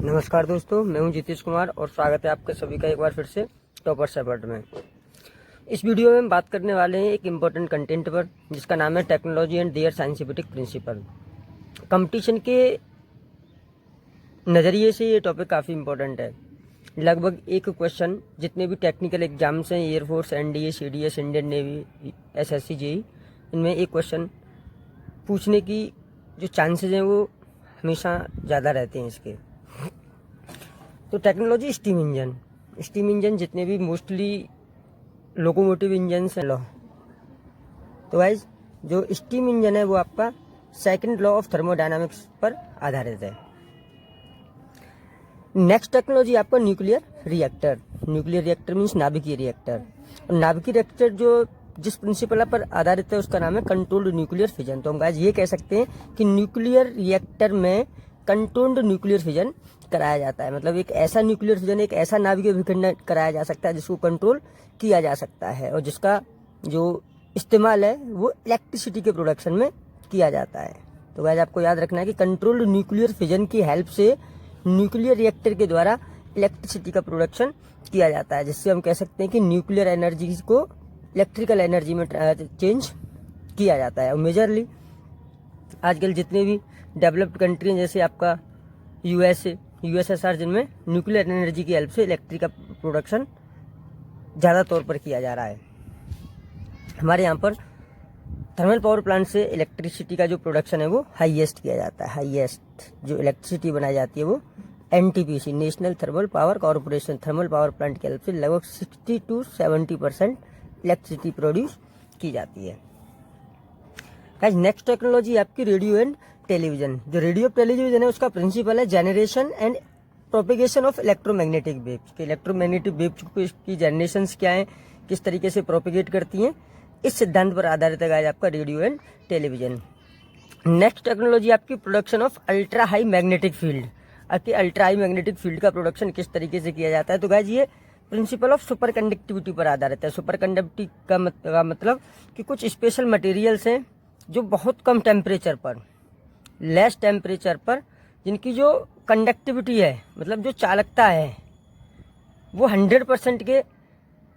नमस्कार दोस्तों, मैं हूं जितेश कुमार और स्वागत है आपका सभी का एक बार फिर से टॉपर्स अवार्ड में। इस वीडियो में हम बात करने वाले हैं एक इम्पोर्टेंट कंटेंट पर जिसका नाम है technology and their scientific principle. Competition के नज़रिए से ये टॉपिक काफ़ी इम्पोर्टेंट है। लगभग एक क्वेश्चन जितने भी टेक्निकल एग्जाम्स हैं, air force, NDA, CDS, Indian navy, SSC, JEE, इनमें एक क्वेश्चन पूछने की जो चांसेज हैं वो हमेशा ज़्यादा रहते हैं इसके। तो टेक्नोलॉजी स्टीम इंजन जितने भी मोस्टली लोकोमोटिव इंजन्स हैं, तो गाइस जो स्टीम इंजन है वो आपका सेकंड लॉ ऑफ थर्मोडायनामिक्स पर आधारित है। नेक्स्ट टेक्नोलॉजी आपका न्यूक्लियर रिएक्टर मीन्स नाभिकीय रिएक्टर। और नाभिकीय रिएक्टर जो जिस प्रिंसिपल पर आधारित है उसका नाम है कंट्रोल्ड न्यूक्लियर फिजन। तो हम गाइस ये कह सकते हैं कि न्यूक्लियर रिएक्टर में कंट्रोल्ड न्यूक्लियर फिजन कराया जाता है। मतलब एक ऐसा न्यूक्लियर फिजन, एक ऐसा नाभिकीय विखंडन कराया जा सकता है जिसको कंट्रोल किया जा सकता है और जिसका जो इस्तेमाल है वो इलेक्ट्रिसिटी के प्रोडक्शन में किया जाता है। तो गाइस आपको याद रखना है कि कंट्रोल्ड न्यूक्लियर फिजन की हेल्प से न्यूक्लियर रिएक्टर के द्वारा इलेक्ट्रिसिटी का प्रोडक्शन किया जाता है, जिससे हम कह सकते हैं कि न्यूक्लियर एनर्जी को इलेक्ट्रिकल एनर्जी में चेंज किया जाता है। और मेजरली आजकल जितने भी डेवलप्ड कंट्री हैं जैसे आपका USSR, जिनमें न्यूक्लियर एनर्जी की हेल्प से इलेक्ट्रिक का प्रोडक्शन ज़्यादा तौर पर किया जा रहा है। हमारे यहाँ पर थर्मल पावर प्लांट से इलेक्ट्रिसिटी का जो प्रोडक्शन है वो हाईएस्ट किया जाता है। हाईएस्ट जो इलेक्ट्रिसिटी बनाई जाती है वो NTPC, national thermal power corporation, thermal power plant की हेल्प से लगभग 60 to 70% इलेक्ट्रिसिटी प्रोड्यूस की जाती है। नेक्स्ट टेक्नोलॉजी आपकी रेडियो एंड टेलीविजन। जो रेडियो टेलीविजन है उसका प्रिंसिपल है generation and propagation of electromagnetic waves. Electromagnetic waves की जनरेशंस क्या है, किस तरीके से प्रोपेगेट करती हैं, इस सिद्धांत पर आधारित है आपका radio and television. Next technology आपकी production of ultra high magnetic field. Ultra high magnetic field का प्रोडक्शन किस तरीके से किया जाता है, तो गाइज ये प्रिंसिपल ऑफ सुपर कंडक्टिविटी पर आधारित है। सुपर कंडक्टिविटी का मतलब कि कुछ स्पेशल मटेरियल्स हैं जो बहुत कम टेम्परेचर पर, लेस टेम्परेचर पर, जिनकी जो कंडक्टिविटी है, मतलब जो चालकता है, वो 100% के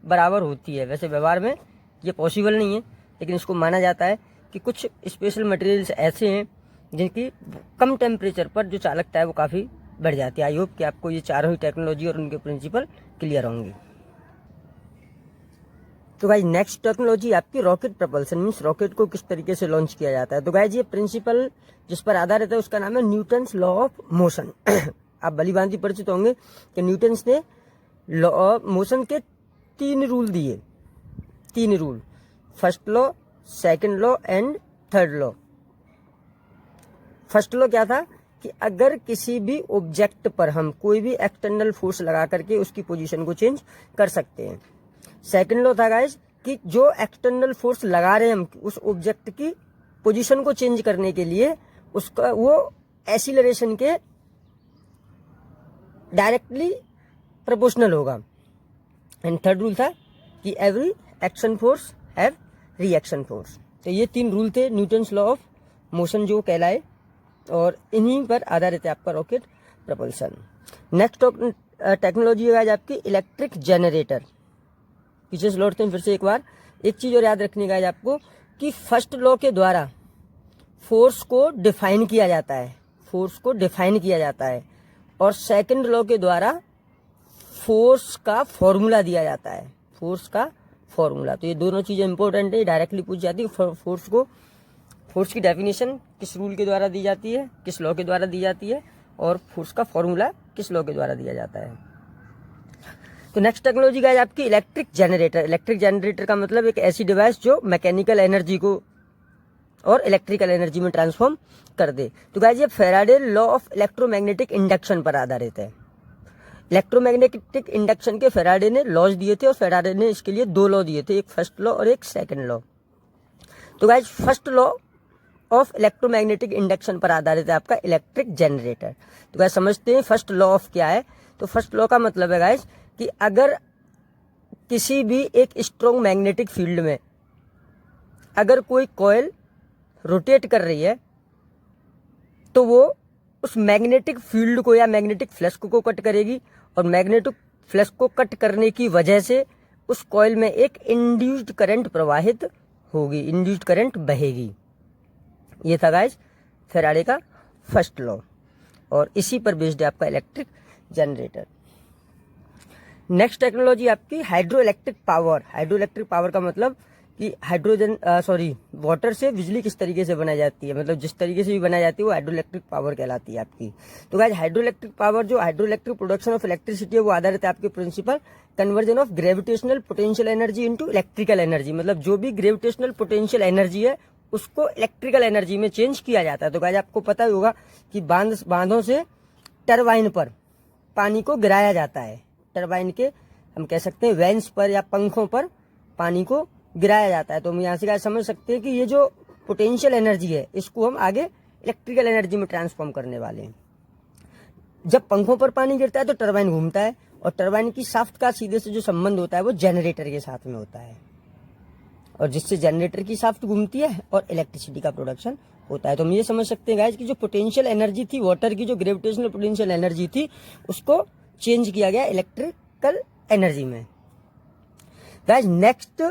बराबर होती है। वैसे व्यवहार में ये पॉसिबल नहीं है, लेकिन इसको माना जाता है कि कुछ स्पेशल मटेरियल्स ऐसे हैं जिनकी कम टेम्परेचर पर जो चालकता है वो काफ़ी बढ़ जाती है। आई होप कि आपको ये चारों ही टेक्नोलॉजी और उनके प्रिंसिपल क्लियर होंगे। तो गाइज नेक्स्ट टेक्नोलॉजी आपकी रॉकेट प्रपल्सन मीन्स रॉकेट को किस तरीके से लॉन्च किया जाता है। तो गाइज ये प्रिंसिपल जिस पर आधारित है उसका नाम है न्यूटन्स लॉ ऑफ मोशन। आप भली भांति परिचित होंगे कि न्यूटन्स ने लॉ ऑफ मोशन के 3 रूल दिए। 3 rule, first law, second law and third law. First law क्या था कि अगर किसी भी ऑब्जेक्ट पर हम कोई भी एक्सटर्नल फोर्स लगा करके उसकी पोजीशन को चेंज कर सकते हैं। सेकंड लॉ था गाइस कि जो एक्सटर्नल फोर्स लगा रहे हैं हम उस ऑब्जेक्ट की पोजीशन को चेंज करने के लिए, उसका वो एक्सीलरेशन के डायरेक्टली प्रोपोर्शनल होगा। एंड थर्ड रूल था कि every action force have reaction force. तो ये 3 रूल थे न्यूटन्स लॉ ऑफ मोशन जो कहलाए, और इन्हीं पर आधारित है आपका रॉकेट प्रपल्सन। नेक्स्ट टेक्नोलॉजी है आपकी इलेक्ट्रिक जनरेटर। पीछे से लौटते हैं फिर से एक बार। एक चीज और याद रखनी है आपको कि फर्स्ट लॉ के द्वारा फोर्स को डिफाइन किया जाता है, फोर्स को डिफाइन किया जाता है, और सेकंड लॉ के द्वारा फोर्स का फॉर्मूला दिया जाता है, फोर्स का फॉर्मूला। तो ये दोनों चीजें इंपॉर्टेंट है, डायरेक्टली पूछ जाती है। फोर्स की डेफिनेशन किस रूल के द्वारा दी जाती है, किस लॉ के द्वारा दी जाती है, और फोर्स का फॉर्मूला किस लॉ के द्वारा दिया जाता है। तो नेक्स्ट टेक्नोलॉजी का है आपकी इलेक्ट्रिक जनरेटर। इलेक्ट्रिक जनरेटर का मतलब एक ऐसी डिवाइस जो मैकेनिकल एनर्जी को और इलेक्ट्रिकल एनर्जी में ट्रांसफॉर्म कर दे। तो गाइस ये Faraday law of electromagnetic induction पर आधारित है। इलेक्ट्रोमैग्नेटिक इंडक्शन के फैराडे ने लॉज दिए थे और फैराडे ने इसके लिए 2 लॉ दिए थे, एक फर्स्ट लॉ और एक सेकंड लॉ। तो guys first law of electromagnetic induction पर आधारित है आपका इलेक्ट्रिक जनरेटर। तो गाइस समझते हैं फर्स्ट लॉ ऑफ क्या है। तो फर्स्ट लॉ का मतलब है गाइस कि अगर किसी भी एक स्ट्रॉन्ग मैग्नेटिक फील्ड में अगर कोई कॉइल रोटेट कर रही है तो वो उस मैग्नेटिक फील्ड को या मैग्नेटिक फ्लक्स को कट करेगी, और मैग्नेटिक फ्लक्स को कट करने की वजह से उस कॉइल में एक इंड्यूस्ड करंट प्रवाहित होगी, इंड्यूस्ड करंट बहेगी। ये था गाइस फैराडे का फर्स्ट लॉ, और इसी पर बेस्ड है आपका इलेक्ट्रिक जनरेटर। नेक्स्ट टेक्नोलॉजी आपकी hydro electric power. Hydro electric power का मतलब कि वाटर से बिजली किस तरीके से बनाई जाती है, मतलब जिस तरीके से भी बनाई जाती है वो हाइड्रो इलेक्ट्रिक पावर कहलाती है आपकी। तो गाइस हाइड्रो इलेक्ट्रिक पावर, जो hydro electric production of electricity है, वो आधारित है आपके principle conversion of gravitational potential energy into electrical energy. मतलब जो भी ग्रेविटेशनल पोटेंशियल एनर्जी है उसको इलेक्ट्रिकल एनर्जी में चेंज किया जाता है। तो गाइस आपको पता ही होगा कि बांधों से टरबाइन पर पानी को गिराया जाता है, टरबाइन के हम कह सकते हैं वेन्स पर या पंखों पर पानी को गिराया जाता है। तो हम यहाँ से समझ सकते हैं कि ये जो पोटेंशियल एनर्जी है इसको हम आगे इलेक्ट्रिकल एनर्जी में ट्रांसफॉर्म करने वाले हैं। जब पंखों पर पानी गिरता है तो टरबाइन घूमता है, और टरबाइन की शाफ्ट का सीधे से जो संबंध होता है वो जनरेटर के साथ में होता है, और जिससे जनरेटर की शाफ्ट घूमती है और इलेक्ट्रिसिटी का प्रोडक्शन होता है। तो हम ये समझ सकते हैं गाइस कि जो पोटेंशियल एनर्जी थी वाटर की, जो ग्रेविटेशनल पोटेंशियल एनर्जी थी, उसको चेंज किया गया इलेक्ट्रिकल एनर्जी में। गाइस नेक्स्ट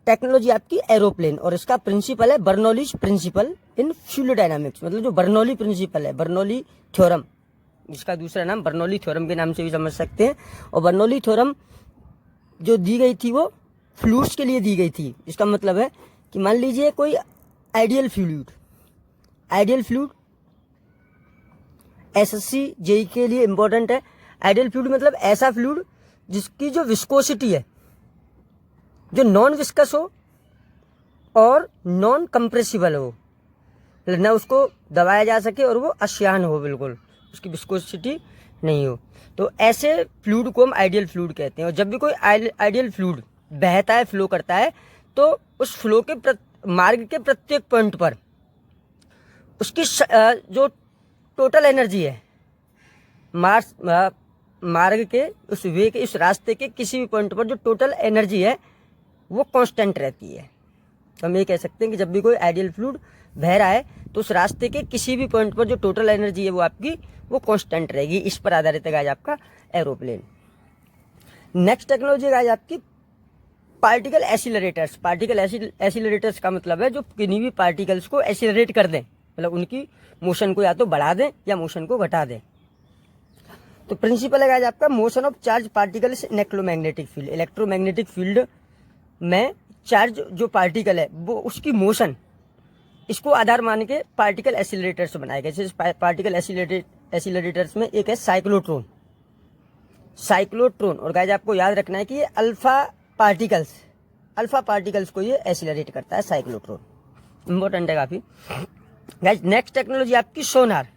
टेक्नोलॉजी आपकी एरोप्लेन, और इसका प्रिंसिपल है Bernoulli's principle in fluid dynamics. मतलब जो बर्नौली प्रिंसिपल है, बर्नौली थ्योरम, इसका दूसरा नाम बर्नौली थ्योरम के नाम से भी समझ सकते हैं। और बर्नौली थ्योरम जो दी गई थी वो फ्लूइड्स के लिए दी गई थी। इसका मतलब है कि मान लीजिए कोई ideal fluid, ideal fluid SSC JE के लिए इंपॉर्टेंट है। आइडियल फ्लूइड मतलब ऐसा फ्लूइड जिसकी जो विस्कोसिटी है जो नॉन विस्कस हो और नॉन कंप्रेसिबल हो, मतलब ना उसको दबाया जा सके और वो अश्यान हो, बिल्कुल उसकी विस्कोसिटी नहीं हो। तो ऐसे फ्लूइड को हम आइडियल फ्लूइड कहते हैं। और जब भी कोई आइडियल फ्लूइड बहता है, फ्लो करता है, तो उस फ्लो के मार्ग के प्रत्येक पॉइंट पर उसकी जो टोटल एनर्जी है मार्ग के उस वे के, उस रास्ते के किसी भी पॉइंट पर जो टोटल एनर्जी है वो कांस्टेंट रहती है। तो हम ये कह सकते हैं कि जब भी कोई आइडियल फ्लूइड बह रहा है तो उस रास्ते के किसी भी पॉइंट पर जो टोटल एनर्जी है वो आपकी वो कांस्टेंट रहेगी। इस पर आधारित है गाइस आपका एरोप्लेन। नेक्स्ट टेक्नोलॉजी गाइस आपकी पार्टिकल एसिलरेटर्स। पार्टिकल एसिलरेटर्स का मतलब है जो किन्हीं भी पार्टिकल्स को एसिलरेट कर दें, मतलब उनकी मोशन को या तो बढ़ा दें या मोशन को घटा दें। तो प्रिंसिपल है गाइस आपका motion of charge particles in electromagnetic field. Electromagnetic field में चार्ज जो पार्टिकल है वो उसकी मोशन, इसको आधार मान के पार्टिकल एसिलरेटर्स बनाए गए। जैसे पार्टिकल एसिलरेटर्स में एक है साइक्लोट्रॉन। और गाइस आपको याद रखना है कि ये अल्फा पार्टिकल्स को ये एसिलरेट करता है साइक्लोट्रॉन, इंपॉर्टेंट है काफी। गाइस नेक्स्ट टेक्नोलॉजी आपकी सोनार,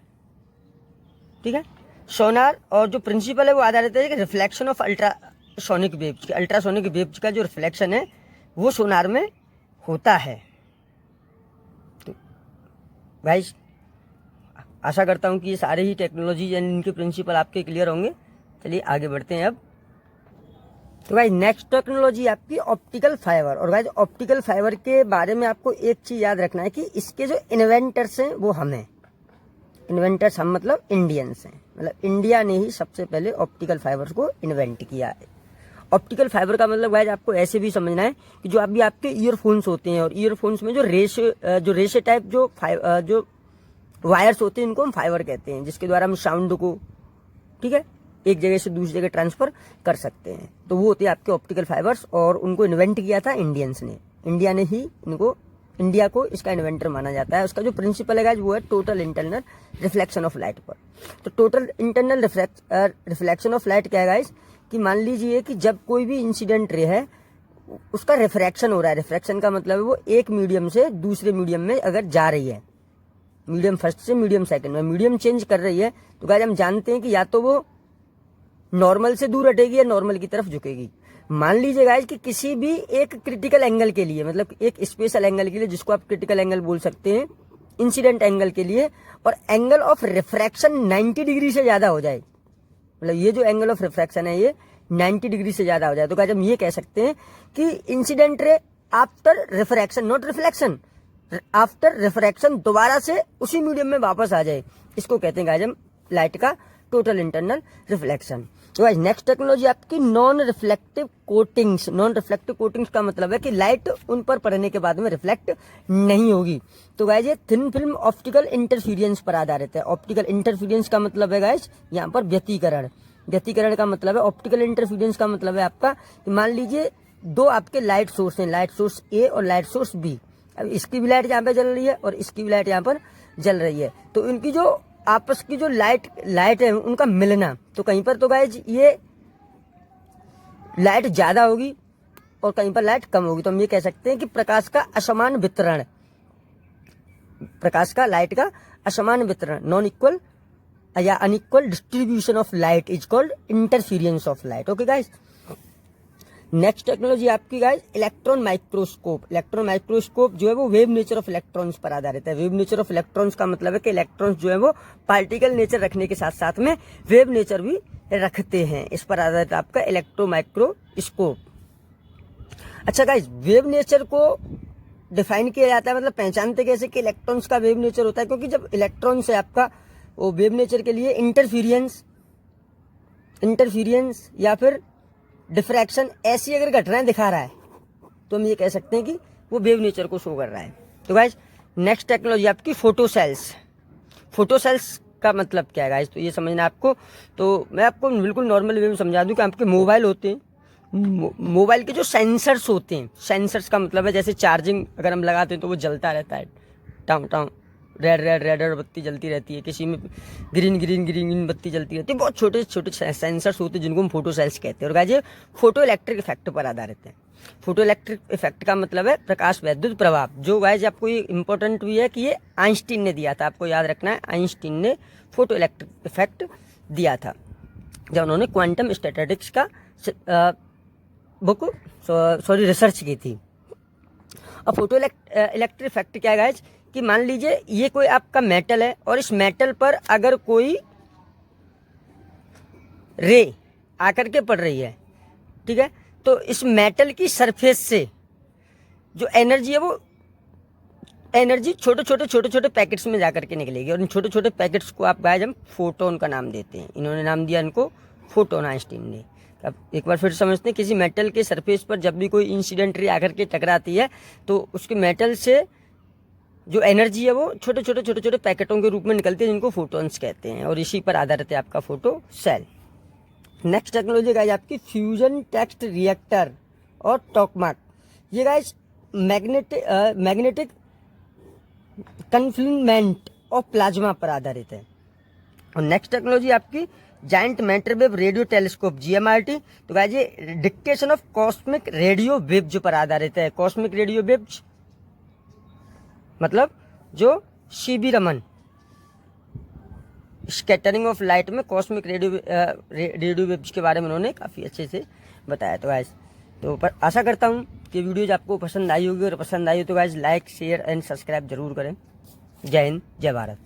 ठीक है। सोनार और जो प्रिंसिपल है वो आधारित है कि reflection of ultrasonic waves. Ultrasonic waves का जो रिफ्लेक्शन है वो सोनार में होता है। तो गाइस आशा करता हूं कि ये सारे ही टेक्नोलॉजी यानी इनके प्रिंसिपल आपके क्लियर होंगे। चलिए आगे बढ़ते हैं अब। तो गाइस नेक्स्ट टेक्नोलॉजी आपकी ऑप्टिकल फाइबर। और गाइस ऑप्टिकल फाइबर के बारे में आपको एक चीज याद रखना है कि इसके जो इन्वेंटर्स हैं वो हम हैं। इन्वेंटर्स हम मतलब इंडियंस हैं, मतलब इंडिया ने ही सबसे पहले ऑप्टिकल फाइबर्स को इन्वेंट किया है। ऑप्टिकल फाइबर का मतलब गाइस आपको ऐसे भी समझना है कि जो अभी आपके ईयरफोन्स होते हैं और ईयरफोन्स में जो रेशे टाइप जो वायर्स होते हैं इनको हम फाइबर कहते हैं, जिसके द्वारा हम साउंड को, ठीक है, एक जगह से दूसरी जगह ट्रांसफर कर सकते हैं। तो वो होते हैं आपके ऑप्टिकल फाइबर्स, और उनको इन्वेंट किया था इंडियंस ने। इंडिया को इसका इन्वेंटर माना जाता है। उसका जो प्रिंसिपल है गाइस वो है total internal reflection of light पर। तो total internal reflection of light क्या है गाइस कि मान लीजिए कि जब कोई भी इंसिडेंट रे है उसका रिफ्रैक्शन हो रहा है। रिफ्रैक्शन का मतलब है वो एक मीडियम से दूसरे मीडियम में अगर जा रही है, मीडियम फर्स्ट से मीडियम सेकंड में मीडियम चेंज कर रही है, तो गाइस हम जानते हैं कि या तो वो नॉर्मल से दूर हटेगी या नॉर्मल की तरफ झुकेगी। मान लीजिए गाइस कि किसी भी एक क्रिटिकल एंगल के लिए, मतलब एक स्पेशल एंगल के लिए, जिसको आप क्रिटिकल एंगल बोल सकते हैं, इंसिडेंट एंगल के लिए, और एंगल ऑफ रिफ्रैक्शन 90 डिग्री से ज्यादा हो जाए, मतलब ये जो एंगल ऑफ रिफ्रैक्शन है ये 90 डिग्री से ज्यादा हो जाए, तो गाइस हम ये कह सकते हैं कि incident ray after refraction, not reflection, after refraction दोबारा से उसी मीडियम में वापस आ जाए, इसको कहते हैं गाइस हम लाइट का टोटल इंटरनल रिफ्लेक्शन। तो गाइस नेक्स्ट टेक्नोलॉजी आपकी non reflective coatings. Non reflective coatings का मतलब है कि लाइट उन पर पड़ने के बाद में रिफ्लेक्ट नहीं होगी। तो गाइस ये थिन फिल्म ऑप्टिकल इंटरफेरेंस पर आधारित है। ऑप्टिकल इंटरफेरेंस का मतलब है गाइस यहाँ पर व्यतिकरण। व्यतिकरण का मतलब है, ऑप्टिकल इंटरफेरेंस का मतलब है आपका, मान लीजिए दो आपके लाइट सोर्स हैं, लाइट सोर्स ए और लाइट सोर्स बी। अब इसकी भी लाइट यहाँ पे जल रही है और इसकी भी लाइट यहाँ पर जल रही है, तो इनकी जो आपस की जो लाइट है उनका मिलना, तो कहीं पर तो गाइज ये लाइट ज्यादा होगी और कहीं पर लाइट कम होगी। तो हम ये कह सकते हैं कि प्रकाश का असमान वितरण, प्रकाश का लाइट का असमान वितरण, नॉन इक्वल या unequal distribution of light is called interference of light. Okay guys. Next technology आपकी guys electron microscope. Electron microscope जो है वो वेव नेचर ऑफ इलेक्ट्रॉन्स पर आधारित है। वेव नेचर ऑफ इलेक्ट्रॉन्स का मतलब है कि इलेक्ट्रॉन्स जो है वो पार्टिकल नेचर रखने के साथ साथ में वेव नेचर भी रखते हैं। इस पर आधारित आपका इलेक्ट्रो माइक्रोस्कोप। अच्छा गाइज, वेव नेचर को डिफाइन किया जाता है, मतलब पहचानते कैसे कि इलेक्ट्रॉन्स का वेव नेचर होता है, क्योंकि जब इलेक्ट्रॉन से आपका वो वेव नेचर के लिए इंटरफीरियंस या फिर डिफ्रैक्शन ऐसी अगर घटनाएं दिखा रहा है तो हम ये कह सकते हैं कि वो वेव नेचर को शो कर रहा है। तो गाइज नेक्स्ट टेक्नोलॉजी आपकी फोटो सेल्स। फोटो सेल्स का मतलब क्या है गाइज, तो ये समझना आपको, तो मैं आपको बिल्कुल नॉर्मल वे में समझा दूं कि आपके मोबाइल होते हैं, मोबाइल के जो सेंसर्स होते हैं, सेंसर्स का मतलब है जैसे चार्जिंग अगर हम लगाते हैं तो वो जलता रहता है, टाउं टाउं रेड बत्ती जलती रहती है, किसी में ग्रीन बत्ती जलती रहती है। बहुत छोटे छोटे सेंसर्स होते हैं जिनको हम फोटो सेल्स कहते हैं। और गाइस ये फोटो इलेक्ट्रिक इफेक्ट पर आधारित है। फोटो इलेक्ट्रिक इफेक्ट का मतलब है प्रकाश वैद्युत प्रभाव, जो गाइस आपको ये इंपॉर्टेंट भी है कि ये आइंस्टीन ने दिया था, आपको याद रखना है, आइंस्टीन ने फोटो इलेक्ट्रिक इफेक्ट दिया था जब उन्होंने क्वांटम स्टैटिस्टिक्स का रिसर्च की थी। अब फोटो इलेक्ट्रिक इफेक्ट क्या है गाइस, कि मान लीजिए ये कोई आपका मेटल है और इस मेटल पर अगर कोई रे आकर के पड़ रही है, ठीक है, तो इस मेटल की सरफेस से जो एनर्जी है वो एनर्जी छोटे छोटे पैकेट्स में जाकर के निकलेगी, और इन छोटे छोटे पैकेट्स को आप गाइस हम फोटोन का नाम देते हैं। इन्होंने नाम दिया इनको फोटोन, आइंस्टीन ने। अब एक बार फिर समझते हैं, किसी मेटल के सरफेस पर जब भी कोई इंसिडेंट रे आकर के टकराती है तो उसके मेटल से जो एनर्जी है वो छोटे छोटे पैकेटों के रूप में निकलती है, जिनको फोटोन्स कहते हैं, और इसी पर आधारित है आपका photo cell. Next technology guys आपकी फ्यूजन टेक्स्ट रिएक्टर और टॉकमार्क। ये गाइस मैग्नेटिक कन्फ्लिनमेंट और प्लाज्मा पर आधारित है। और नेक्स्ट टेक्नोलॉजी आपकी giant microwave radio telescope, GMRT। तो गाइस ये detection of cosmic radio waves पर आधारित है। कॉस्मिक रेडियो वेव्स मतलब जो CB Raman scattering of light में कॉस्मिक रेडियो वेव्स के बारे में उन्होंने काफ़ी अच्छे से बताया। तो गाइस तो आशा करता हूँ कि वीडियोज आपको पसंद आई होगी, और पसंद आई हो तो guys like share and subscribe जरूर करें। जय हिंद, जय भारत।